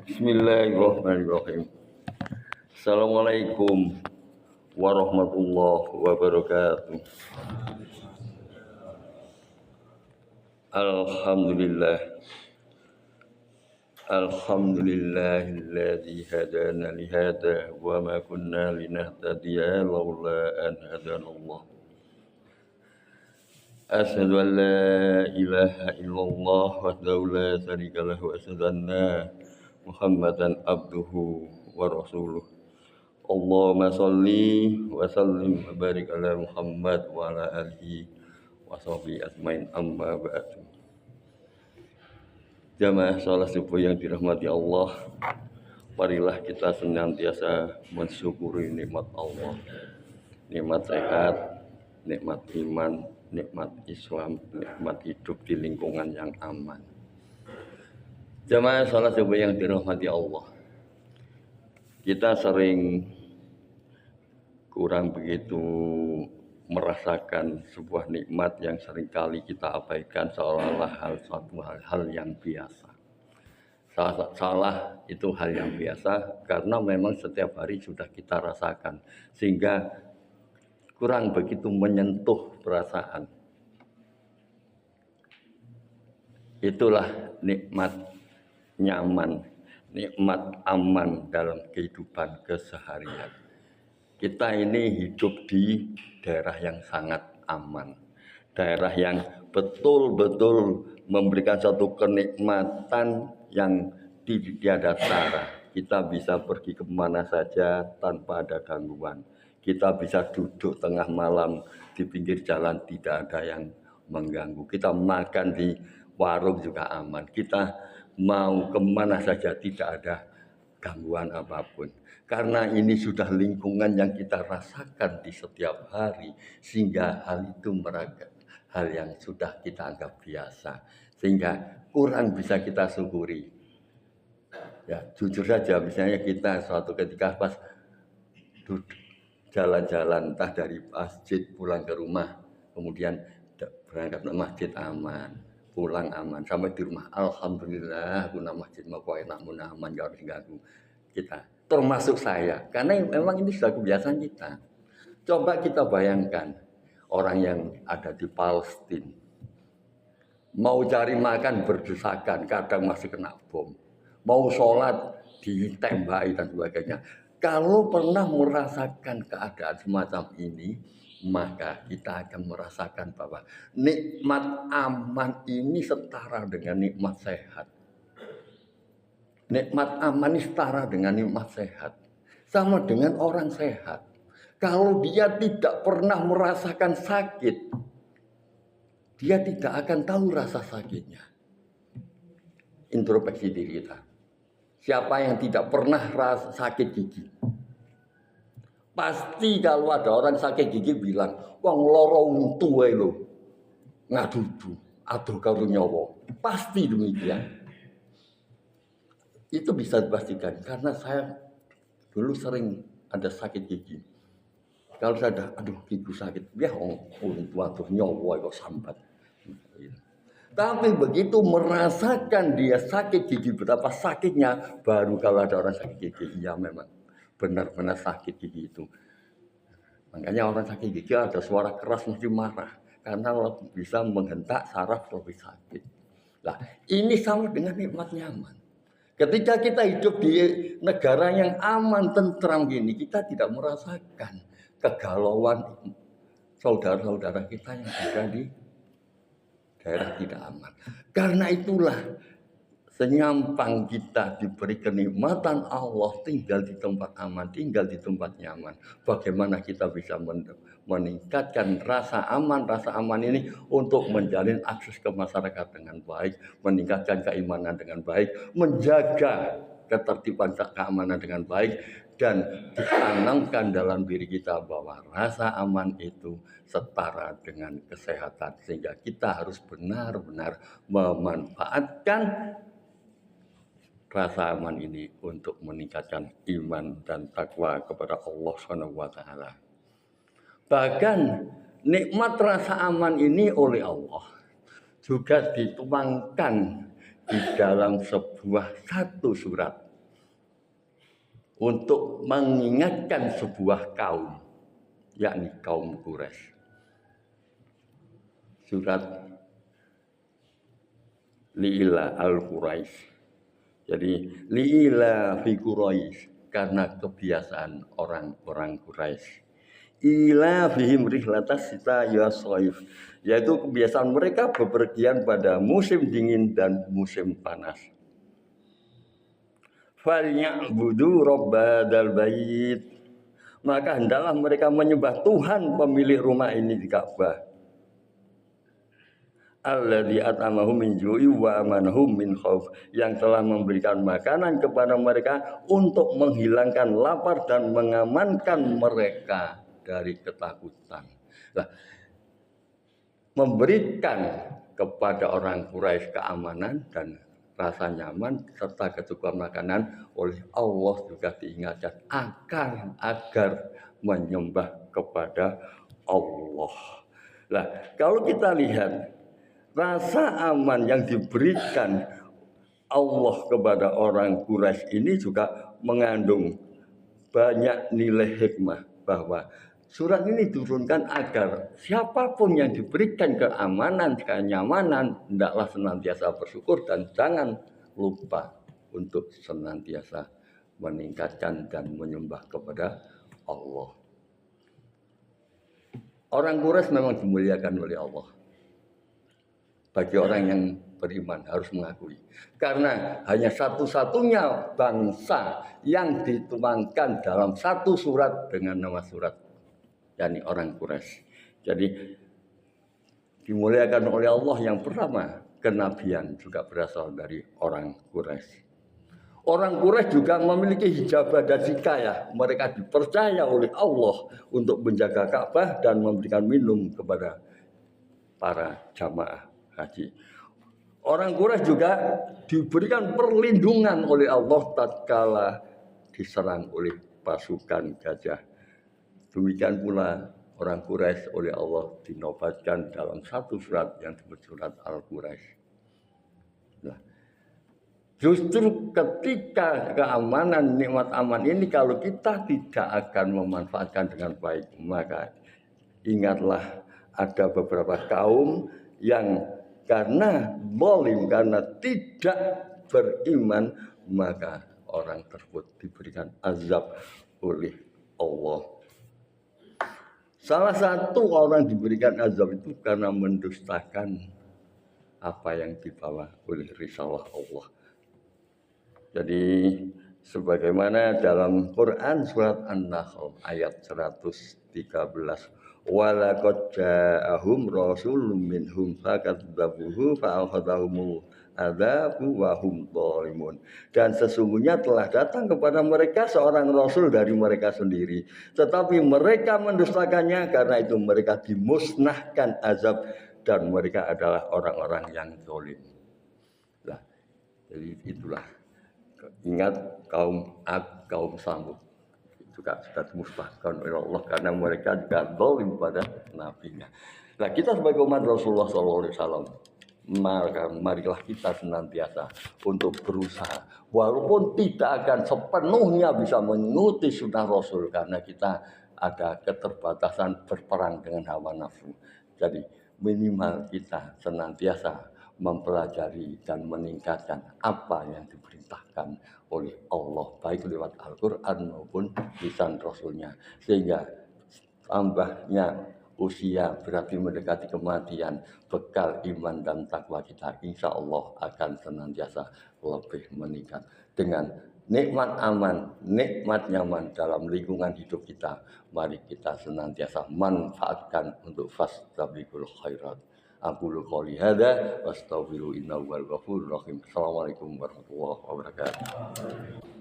Bismillahirrahmanirrahim. Assalamualaikum warahmatullahi wabarakatuh. Alhamdulillah. Alhamdulillahilladzi hadana li hada wa ma kunna linahtadiya laula an hadanallah. Asyhadu an la ilaha illallah wahdahu la syarika lahu wa asyhadu anna Muhammadan abduhu wa rasuluh. Allahumma sholli wa sallim wa barik ala Muhammad wa ala alihi wa sahbihi ajmain, amma ba'du. Jamaah salat subuh yang dirahmati Allah, marilah kita senantiasa mensyukuri nikmat Allah, nikmat sehat, nikmat iman, nikmat Islam, nikmat hidup di lingkungan yang aman. Jamaah salat subuh yang dirahmati Allah, kita sering kurang begitu merasakan sebuah nikmat yang seringkali kita abaikan seolah-olah suatu hal yang biasa. Salah itu hal yang biasa karena memang setiap hari sudah kita rasakan, sehingga kurang begitu menyentuh perasaan. Itulah nikmat nyaman, nikmat aman dalam kehidupan keseharian. Kita ini hidup di daerah yang sangat aman, daerah yang betul-betul memberikan satu kenikmatan yang tiada tara. Kita bisa pergi kemana saja tanpa ada gangguan. Kita bisa duduk tengah malam di pinggir jalan, tidak ada yang mengganggu. Kita makan di warung juga aman. Kita mau kemana saja tidak ada gangguan apapun. Karena ini sudah lingkungan yang kita rasakan di setiap hari, sehingga hal itu hal yang sudah kita anggap biasa, sehingga kurang bisa kita syukuri. Ya, jujur saja, misalnya kita suatu ketika pas duduk jalan-jalan entah dari masjid pulang ke rumah, kemudian berangkat ke masjid aman, pulang aman, sampai di rumah alhamdulillah guna masjid mau enak mun aman, gak harus ganggu kita, termasuk saya, karena memang ini sudah kebiasaan kita. Coba kita bayangkan orang yang ada di Palestina mau cari makan berdesakan, kadang masih kena bom, mau sholat ditembaki dan sebagainya. Kalau pernah merasakan keadaan semacam ini, maka kita akan merasakan bahwa nikmat aman ini setara dengan nikmat sehat. Nikmat aman ini setara dengan nikmat sehat. Sama dengan orang sehat. Kalau dia tidak pernah merasakan sakit, dia tidak akan tahu rasa sakitnya. Introspeksi diri kita. Siapa yang tidak pernah rasa sakit gigi? Pasti kalau ada orang sakit gigi bilang, wong loro untu wae lho. Ngadudu, aduh karo nyawa. Pasti demikian. Itu bisa dipastikan karena saya dulu sering ada sakit gigi. Kalau saya ada, aduh gigi sakit, ya untu aduh nyawa kok sambat. Tapi begitu merasakan dia sakit gigi, betapa sakitnya, baru kalau ada orang sakit gigi, ya memang benar-benar sakit gigi itu. Makanya orang sakit gigi ada suara keras mesti marah, karena bisa menghentak saraf lebih sakit. Nah, ini sama dengan nikmat nyaman. Ketika kita hidup di negara yang aman, tentram gini, kita tidak merasakan kegalauan saudara-saudara kita yang ada di daerah tidak aman. Karena itulah senyampang kita diberi kenikmatan Allah, tinggal di tempat aman, tinggal di tempat nyaman. Bagaimana kita bisa meningkatkan rasa aman ini untuk menjalin akses ke masyarakat dengan baik, meningkatkan keimanan dengan baik, menjaga ketertiban keamanan dengan baik, dan ditanamkan dalam diri kita bahwa rasa aman itu setara dengan kesehatan, sehingga kita harus benar-benar memanfaatkan rasa aman ini untuk meningkatkan iman dan takwa kepada Allah SWT. Bahkan nikmat rasa aman ini oleh Allah juga dituangkan di dalam sebuah satu surat untuk mengingatkan sebuah kaum, yakni kaum Quraisy. Surat Li'ila al-Quraisy. Jadi Li'ila fi Quraisy karena kebiasaan orang-orang Quraisy. Ila fihim rihlatas sita ya soif, yaitu kebiasaan mereka bepergian pada musim dingin dan musim panas. Falyabudu rabbadal bait, maka hendaklah mereka menyembah Tuhan pemilik rumah ini di Ka'bah. Alladzi at'amahum min ju'i wa amanahum min khauf, yang telah memberikan makanan kepada mereka untuk menghilangkan lapar dan mengamankan mereka dari ketakutan. Nah, memberikan kepada orang Quraisy keamanan dan rasa nyaman serta kecukupan makanan oleh Allah juga diingatkan agar menyembah kepada Allah. Nah, kalau kita lihat rasa aman yang diberikan Allah kepada orang Quraisy ini juga mengandung banyak nilai hikmah, bahwa surat ini diturunkan agar siapapun yang diberikan keamanan, kenyamanan, hendaklah senantiasa bersyukur dan jangan lupa untuk senantiasa meningkatkan dan menyembah kepada Allah. Orang Quraisy memang dimuliakan oleh Allah. Bagi orang yang beriman harus mengakui. Karena hanya satu-satunya bangsa yang dituangkan dalam satu surat dengan nama surat, yakni orang Quraisy. Jadi dimuliakan oleh Allah. Yang pertama, kenabian juga berasal dari orang Quraisy. Orang Quraisy juga memiliki hijabah dan hikayah. Mereka dipercaya oleh Allah untuk menjaga Ka'bah dan memberikan minum kepada para jamaah haji. Orang Quraisy juga diberikan perlindungan oleh Allah tatkala diserang oleh pasukan gajah. Demikian pula orang Quraisy oleh Allah dinobatkan dalam satu surat yang disebut surat Al-Quraisy. Nah, justru ketika keamanan, nikmat aman ini kalau kita tidak akan memanfaatkan dengan baik, maka ingatlah ada beberapa kaum yang karena zalim, karena tidak beriman, maka orang tersebut diberikan azab oleh Allah. Salah satu orang diberikan azab itu karena mendustakan apa yang dibawa oleh risalah Allah. Jadi sebagaimana dalam Quran surat An-Nahl ayat 113, walaqad ja'ahum rasulun minhum fakadzabuhu fa'akhadhahumul adzabu wa hum dhalimun. Dan sesungguhnya telah datang kepada mereka seorang rasul dari mereka sendiri, tetapi mereka mendustakannya, karena itu mereka dimusnahkan azab dan mereka adalah orang-orang yang zalim. Nah, jadi itulah, ingat kaum Ad, kaum Samud juga sudah dimusnahkan oleh Allah karena mereka juga zalim pada nabinya. Nah, kita sebagai umat Rasulullah SAW, maka marilah kita senantiasa untuk berusaha, walaupun tidak akan sepenuhnya bisa mengikuti sunnah Rasul karena kita ada keterbatasan berperang dengan hawa nafsu. Jadi minimal kita senantiasa mempelajari dan meningkatkan apa yang diperintahkan oleh Allah, baik lewat Al-Quran maupun lisan Rasulnya, sehingga tambahnya usia berarti mendekati kematian, bekal iman dan takwa kita insya Allah akan senantiasa lebih meningkat. Dengan nikmat aman, nikmat nyaman dalam lingkungan hidup kita, mari kita senantiasa manfaatkan untuk fastabiqul khairat. Aqulu qouli hadza wastaghfiru innahu wal ghafurur rahim. Assalamualaikum warahmatullahi wabarakatuh.